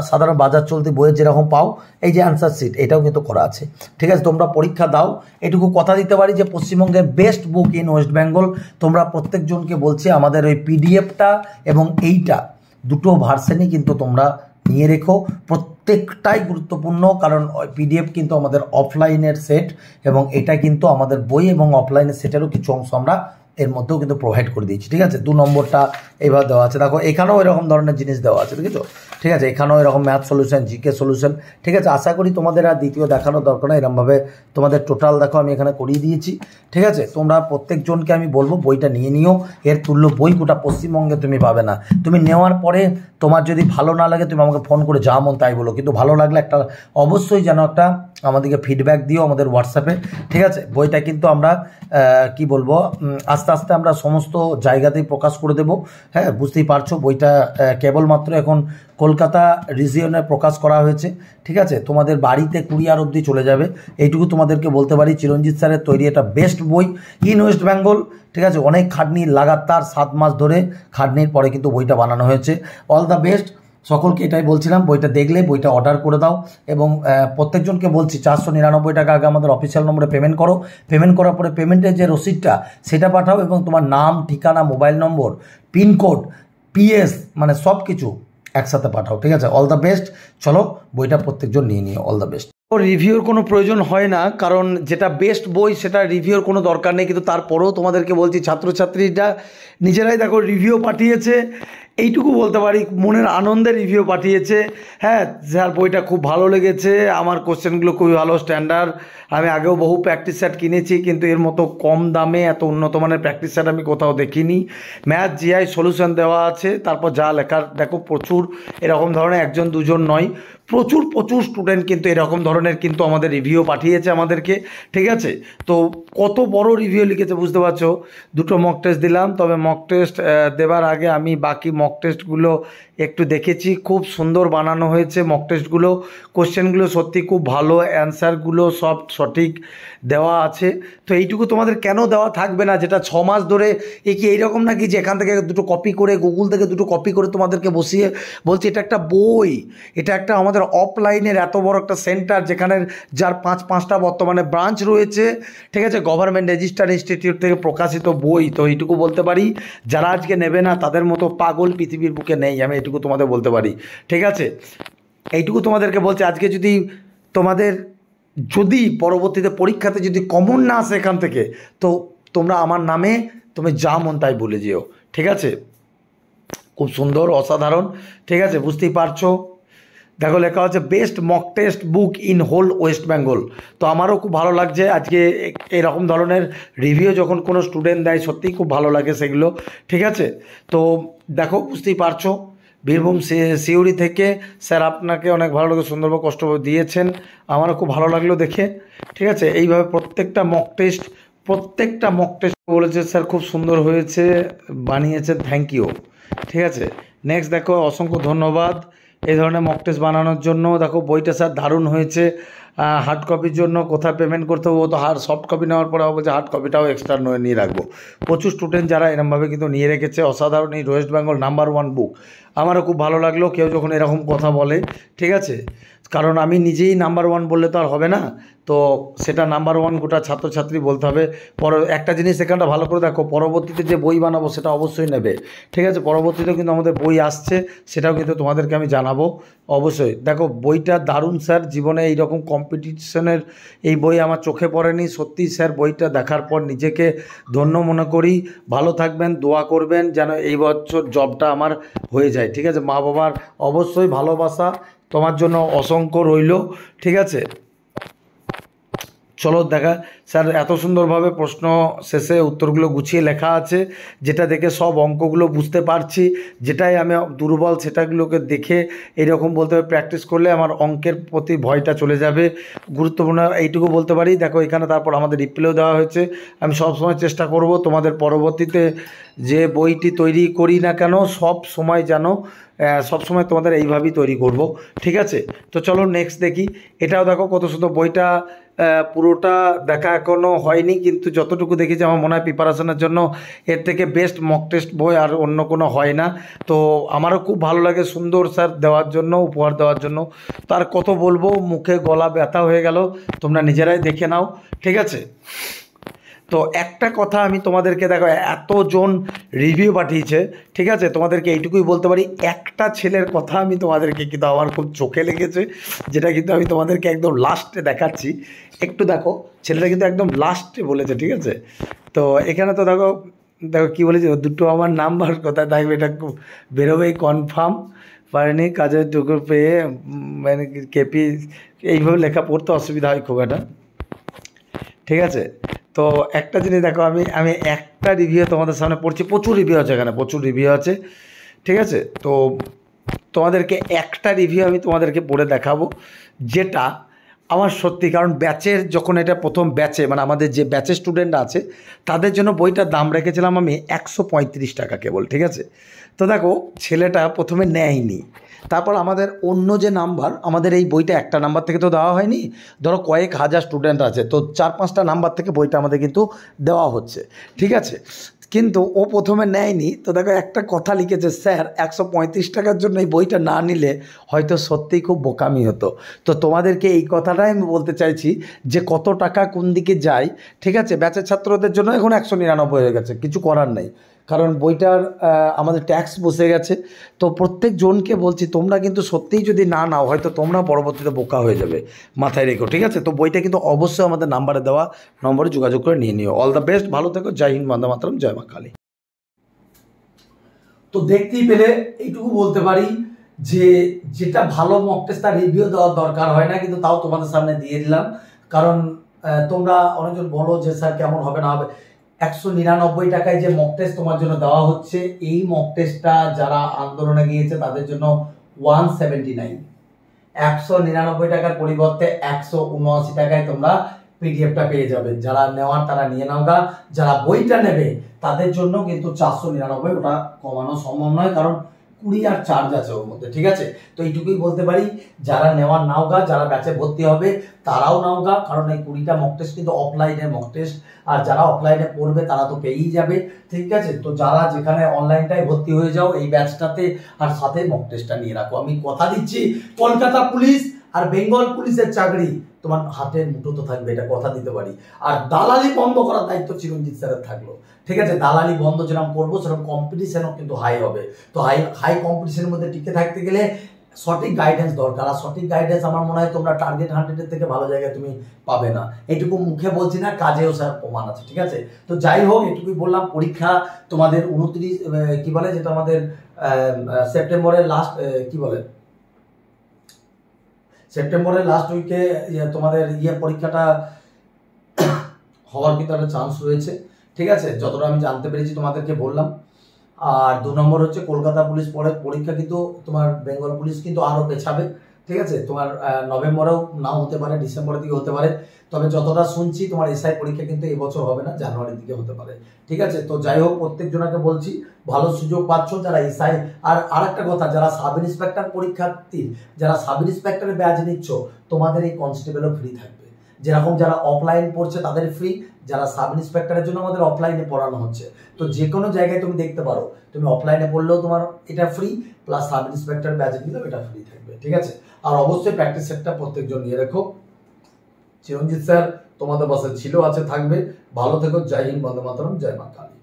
Speaker 2: সাধারণ বাজার চলতি বইয়ের যেরকম পাও, এই যে অ্যান্সার শিট, এটাও কিন্তু করা আছে, ঠিক আছে। তোমরা পরীক্ষা দাও, এটুকু কথা দিতে পারি যে পশ্চিমবঙ্গের best book in West Bengal. তোমরা প্রত্যেকজনকে বলছি আমাদের ওই পিডিএফটা এবং এইটা দুটো ভার্সনই কিন্তু তোমরা নিয়ে রেখো, প্রত্যেকটাই গুরুত্বপূর্ণ, কারণ পিডিএফ কিন্তু আমাদের অফলাইনের সেট এবং এটা কিন্তু আমাদের বই এবং অফলাইনের সেটেরও কিছু অংশ আমরা এর মধ্যেও কিন্তু প্রোভাইড করে দিয়েছি, ঠিক আছে। 2 নম্বরটা এইভাবে দেওয়া আছে, দেখো এখানেও এরকম ধরনের জিনিস দেওয়া আছে, ঠিক আছে, ঠিক আছে, এখানেও এরকম ম্যাথ সলিউশন, জিকে সলিউশন, ঠিক আছে। আশা করি তোমাদের আর দ্বিতীয় দেখানোর দরকার নেই, এরকমভাবে তোমাদের টোটাল দেখো আমি এখানে করিয়ে দিয়েছি, ঠিক আছে। তোমরা প্রত্যেকজনকে আমি বলবো বইটা নিয়ে নিও, এর তুল্য বই গোটা পশ্চিমবঙ্গে তুমি পাবে না। তুমি নেওয়ার পরে তোমার যদি ভালো না লাগে তুমি আমাকে ফোন করে যা মন তাই বলো, কিন্তু ভালো লাগলে একটা অবশ্যই যেন একটা আমাদেরকে ফিডব্যাক দিও আমাদের হোয়াটসঅ্যাপে, ঠিক আছে। বইটা কিন্তু আমরা কি বলবো, আস্তে আস্তে আমরা সমস্ত জায়গাতেই প্রকাশ করে দেব, হ্যাঁ, বুঝতেই পারছো। বইটা কেবলমাত্র এখন কলকাতা রিজিয়নে প্রকাশ করা হয়েছে, ঠিক আছে। তোমাদের বাড়িতে কুরিয়ার অবধি চলে যাবে, এইটুকু তোমাদেরকে বলতে পারি। চিরঞ্জিত স্যারের তৈরি এটা বেস্ট বই ইন ওয়েস্ট বেঙ্গল, ঠিক আছে। অনেক খাটনি, লাগাতার 7 মাস ধরে খাটনির পরে কিন্তু বইটা বানানো হয়েছে। অল দ্য বেস্ট সকলকে, এটাই বলছিলাম। বইটা দেখলে বইটা অর্ডার করে দাও এবং প্রত্যেকজনকে বলছি 499 টাকা আগে আমাদের অফিসিয়াল নম্বরে পেমেন্ট করো। পেমেন্ট করার পরে পেমেন্টের যে রসিদটা সেটা পাঠাও এবং তোমার নাম, ঠিকানা, মোবাইল নম্বর, পিনকোড, পিএস, মানে সব কিছু একসাথে পাঠাও, ঠিক আছে। All the best. চলো বইটা প্রত্যেকজন নিয়ে নিও, অল দ্য বেস্ট। রিভিউর কোনো প্রয়োজন হয় না, কারণ যেটা বেস্ট বই সেটা রিভিউর কোনো দরকার নেই, কিন্তু তারপরেও তোমাদেরকে বলছি ছাত্রছাত্রীরা নিজেরাই দেখো রিভিউ পাঠিয়েছে, এইটুকু বলতে পারি, মনের আনন্দে রিভিউ পাঠিয়েছে। হ্যাঁ স্যার বইটা খুব ভালো লেগেছে, আমার কোশ্চেনগুলো খুবই ভালো, স্ট্যান্ডার্ড, আমি আগেও বহু প্র্যাকটিস সেট কিনেছি কিন্তু এর মতো কম দামে এত উন্নত মানের প্র্যাকটিস সেট আমি কোথাও দেখিনি। ম্যাথ জিআই সলিউশন দেওয়া আছে, তারপর যা লেখার দেখো প্রচুর, এরকম ধরনের 1 2 নয়, প্রচুর স্টুডেন্ট কিন্তু এরকম ধরনের কিন্তু আমাদের রিভিউ পাঠিয়েছে আমাদেরকে, ঠিক আছে। তো কত বড় রিভিউ লিখেছে বুঝতে পারছো। 2টো মক টেস্ট দিলাম, তবে মক টেস্ট দেবার আগে আমি বাকি মক টেস্টগুলো একটু দেখেছি, খুব সুন্দর বানানো হয়েছে মক টেস্টগুলো, কোশ্চেনগুলো সত্যি খুব ভালো, অ্যান্সারগুলো সব সঠিক দেওয়া আছে। তো এইটুকু তোমাদের কেন দেওয়া থাকবে না, যেটা 6 মাস ধরে কি এইরকম নাকি যে এখান থেকে 2টো কপি করে, গুগল থেকে 2টো কপি করে তোমাদেরকে বসিয়ে বলছি এটা একটা বই, এটা একটা আমাদের অফলাইনের এত বড় একটা সেন্টার যেখানে যার 5টা বর্তমানে ব্রাঞ্চ রয়েছে, ঠিক আছে, গভর্নমেন্ট রেজিস্টার্ড ইনস্টিটিউট থেকে প্রকাশিত বই। তো এইটুকু বলতে পারি, যারা আজকে নেবে না তাদের মতো পাগল পৃথিবীর বুকে নেই, আমি এইটুকু তোমাদের বলতে পারি, ঠিক আছে। এইটুকু তোমাদেরকে বলছি, আজকে যদি তোমাদের পরবর্তীতে পরীক্ষাতে যদি কমন না আসে এখান থেকে, তো তোমরা আমার নামে তুমি যা মন তাই বলে যেও, ঠিক আছে। খুব সুন্দর, অসাধারণ, ঠিক আছে, বুঝতেই পারছো। দেখো লেখা হচ্ছে best mock test book in whole West Bengal. তো আমারও খুব ভালো লাগছে আজকে এরকম ধরনের রিভিউ যখন কোনো স্টুডেন্ট দেয়, সত্যিই খুব ভালো লাগে সেগুলো, ঠিক আছে। তো দেখো বুঝতেই পারছো, বীরভূম সিউড়ি থেকে স্যার আপনাকে অনেক ভালো লাগে, সুন্দরভাবে কষ্ট দিয়েছেন, আমারও খুব ভালো লাগলো দেখে, ঠিক আছে। এইভাবে প্রত্যেকটা মক টেস্ট বলেছে স্যার খুব সুন্দর হয়েছে, বানিয়েছেন, থ্যাংক ইউ, ঠিক আছে। নেক্সট দেখো, অসংখ্য ধন্যবাদ এই ধরনের মক টেস্ট বানানোর জন্য। দেখো বইটা স্যার দারুণ হয়েছে, হার্ড কপির জন্য কোথায় পেমেন্ট করতে হবে, ও তো সফট কপি নেওয়ার পরে বলছে হার্ড কপিটাও এক্সট্রা নিয়ে রাখবো। প্রচুর স্টুডেন্ট যারা এরকমভাবে কিন্তু নিয়ে রেখেছে, অসাধারণ। এই ওয়েস্ট বেঙ্গল নাম্বার 1 বুক, আমারও খুব ভালো লাগলো কেউ যখন এরকম কথা বলে, ঠিক আছে। কারণ আমি নিজেই নাম্বার 1 বললে তো আর হবে না, তো সেটা নাম্বার 1 গোটা ছাত্রছাত্রী বলতে হবে। একটা জিনিস এখানটা ভালো করে দেখো, পরবর্তীতে যে বই বানাবো সেটা অবশ্যই নেবে, ঠিক আছে। পরবর্তীতে কিন্তু আমাদের বই আসছে, সেটাও কিন্তু তোমাদেরকে আমি জানাবো অবশ্যই। দেখো বইটা দারুণ স্যার, জীবনে এইরকম কম্পিটিশনের এই বই আমার চোখে পড়েনি, সত্যি স্যার বইটা দেখার পর নিজেকে ধন্য মনে করি। ভালো থাকবেন, দোয়া করবেন যেন এই বছর জবটা আমার হয়ে যায়, ঠিক আছে। মা বাবার অবশ্যই ভালোবাসা তোমার জন্য অসংখ্য রইল, ঠিক আছে।
Speaker 1: চলো দেখা। স্যার এত সুন্দরভাবে প্রশ্ন শেষে উত্তরগুলো গুছিয়ে লেখা আছে, যেটা দেখে সব অঙ্কগুলো বুঝতে পারছি। যেটাই আমি দুর্বল সেটাগুলোকে দেখে এইরকম বলতে হবে, প্র্যাকটিস করলে আমার অঙ্কের প্রতি ভয়টা চলে যাবে। গুরুত্বপূর্ণ এইটুকু বলতে পারি, দেখো এখানে তারপর আমাদের রিপ্লেও দেওয়া হয়েছে। আমি সবসময় চেষ্টা করব তোমাদের পরবর্তীতে যে বইটি তৈরি করি না কেন সব সময় যেন সবসময় তোমাদের এইভাবেই তৈরি করব, ঠিক আছে? তো চলো নেক্সট দেখি। এটাও দেখো কত সুন্দর বইটা, পুরোটা দেখা এখনও হয়নি, কিন্তু যতটুকু দেখেছি আমার মনে হয় প্রিপারেশনের জন্য এর থেকে বেস্ট মক টেস্ট বই আর অন্য কোনো হয় না। তো আমারও খুব ভালো লাগে সুন্দর স্যার দেওয়ার জন্য, উপহার দেওয়ার জন্য। তার কত বলবো, মুখে গলা ব্যথা হয়ে গেল, তোমরা নিজেরাই দেখে নাও, ঠিক আছে? তো একটা কথা আমি তোমাদেরকে, দেখো এতজন রিভিউ পাঠিয়েছে, ঠিক আছে? তোমাদেরকে এইটুকুই বলতে পারি, একটা ছেলের কথা আমি তোমাদেরকে কিন্তু আমার খুব চোখে লেগেছে, যেটা কিন্তু আমি তোমাদেরকে একদম লাস্টে দেখাচ্ছি। একটু দেখো, ছেলেটা কিন্তু একদম লাস্টে বলেছে, ঠিক আছে? তো এখানে তো দেখো দেখো কী বলেছে, দুটো আমার নাম্বার কোথায় থাকবে এটা বেরোবেই কনফার্ম, পারেনি কাজের টুকু পেয়ে মানে কেপি, এইভাবে লেখা পড়তে অসুবিধা হয় খুব একটা, ঠিক আছে? তো একটা জিনিস দেখো, আমি একটা রিভিউ তোমাদের সামনে পড়ছি, প্রচুর রিভিউ আছে এখানে, প্রচুর রিভিউ আছে, ঠিক আছে? তো তোমাদেরকে একটা রিভিউ আমি তোমাদেরকে পড়ে দেখাবো, যেটা আমার সত্যি, কারণ ব্যাচের যখন এটা প্রথম ব্যাচে, মানে আমাদের যে ব্যাচের স্টুডেন্ট আছে তাদের জন্য বইটার দাম রেখেছিলাম আমি 135 টাকা কেবল, ঠিক আছে? তো দেখো ছেলেটা প্রথমে নেয়নি, তারপর আমাদের অন্য যে নাম্বার, আমাদের এই বইটা একটা নাম্বার থেকে তো দেওয়া হয়নি, ধরো কয়েক হাজার স্টুডেন্ট আছে, তো 4-5টা নাম্বার থেকে বইটা আমাদের কিন্তু দেওয়া হচ্ছে, ঠিক আছে? কিন্তু ও প্রথমে নেয়নি। তো দেখো একটা কথা লিখেছে, স্যার 135 টাকার জন্য এই বইটা না নিলে হয়তো সত্যিই খুব বোকামি হতো। তো তোমাদেরকে এই কথাটাই আমি বলতে চাইছি যে কত টাকা কোন দিকে যায়, ঠিক আছে? ব্যাচের ছাত্রদের জন্য এখন 199 হয়ে গেছে, কিছু করার নেই, কারণ বইটার আমাদের ট্যাক্স বসে গেছে। তো প্রত্যেকজনকে বলছি, তোমরা কিন্তু সত্যিই যদি না নাও হয়তো তোমরা পরবর্তীতে বোকা হয়ে যাবে, মাথায় রেখো, ঠিক আছে? তো বইটা কিন্তু অবশ্যই আমাদের নাম্বারে দেওয়া নম্বরে যোগাযোগ করে নিয়ে নিও। অল দ্য বেস্ট, ভালো থেকো, জয় হিন্দ, বন্দে মাতরম, জয় মা কালী।
Speaker 2: তো দেখতেই পেলে এইটুকু বলতে পারি যে যেটা ভালো মক টেস্ট তার রিভিউ দেওয়ার দরকার হয় না, কিন্তু তাও তোমাদের সামনে দিয়ে দিলাম, কারণ তোমরা অনেকজন বলো যে স্যার কেমন হবে না হবে। 199 টাকায় যে মক টেস্ট তোমার জন্য দেওয়া হচ্ছে, এই মক টেস্টটা যারা আন্দোলনে গিয়েছে তাদের জন্য 179, 199 টাকার পরিবর্তে 179 টাকায় তোমরা পিডিএফটা পেয়ে যাবে। যারা নেওয়ার তারা নিয়ে নাও গা, যারা বইটা নেবে তাদের জন্য কিন্তু 499, ওটা কমানো সম্ভব নয়, কারণ কুরিয়ার চার্জ আছে ওর মধ্যে, ঠিক আছে? তো এইটুকুই বলতে পারি, যারা নেওয়ার নাও গা, যারা ব্যাচে ভর্তি হবে তারাও নাও গা, কারণ এই 20টা মক টেস্ট কিন্তু অফলাইনে মক টেস্ট, আর যারা অফলাইনে পড়বে তারা তো পেয়েই যাবে, ঠিক আছে? তো যারা যেখানে অনলাইনটাই ভর্তি হয়ে যাও এই ব্যাচটাতে, আর সাথে মক টেস্টটা নিয়ে রাখো। আমি কথা দিচ্ছি, কলকাতা পুলিশ আর বেঙ্গল পুলিশের চাকরি তোমার হাতের মুঠোতে থাকবে, এটা কথা দিতে পারি। আর দালালি বন্ধ করার দায়িত্ব চিরঞ্জিত স্যারের থাকলো, ঠিক আছে? দালালি বন্ধ যেরকম করবো সেরকম কম্পিটিশনও কিন্তু হাই হবে। তো হাই কম্পিটিশনের মধ্যে টিকে থাকতে গেলে সঠিক গাইডেন্স দরকার, আর সঠিক গাইডেন্স আমার মনে হয় তোমরা টার্গেট 100-এর থেকে ভালো জায়গায় তুমি পাবে না। এইটুকু মুখে বলছি না, কাজেও স্যার প্রমাণ আছে, ঠিক আছে? তো যাই হোক, এটুকুই বললাম। পরীক্ষা তোমাদের 29 কি বলে, যেটা আমাদের সেপ্টেম্বরের লাস্ট কি বলে, সেপ্টেম্বরের লাস্ট উইকে তোমাদের পরীক্ষাটা হওয়ার কিন্তু একটা চান্স রয়েছে, ঠিক আছে? যতটা আমি জানতে পেরেছি তোমাদেরকে বললাম। আর 2 নম্বর হচ্ছে কলকাতা পুলিশ পরীক্ষা কিন্তু তোমার বেঙ্গল পুলিশ কিন্তু আরো পেছাবে, ঠিক আছে? তোমার নভেম্বরেও নাও হতে পারে, ডিসেম্বরের দিকে হতে পারে, তবে যতটা শুনছি তোমার এসআই পরীক্ষা কিন্তু এবছর হবে না, জানুয়ারির দিকে হতে পারে, ঠিক আছে? তো যাই হোক, প্রত্যেকজনকে বলছি ভালো সুযোগ পাচ্ছ যারা এসআই। আর আরেকটা কথা, যারা সাব ইন্সপেক্টর পরীক্ষার্থী, যারা সাব ইন্সপেক্টরের ব্যাচ নিচ্ছ, তোমাদের এই কনস্টেবলও ফ্রি থাকবে। যেরকম যারা অফলাইন পড়ছে তাদের ফ্রি, যারা সাব ইন্সপেক্টরের জন্য আমাদের অফলাইনে পড়ানো হচ্ছে। তো যে কোনো জায়গায় তুমি দেখতে পারো, তুমি অফলাইনে পড়লেও তোমার এটা free, plus sub inspector batch নিলেও এটা ফ্রি থাকবে, ঠিক আছে? আর অবশ্যই প্র্যাকটিস সেটটা প্রত্যেকজন নিয়ে রেখো। চিরঞ্জিত স্যার তোমাদের পাশে ছিল, আছে, থাকবে। ভালো থেকো, জয় হিন্দ, বন্দে মাতরম, জয় মা কালী।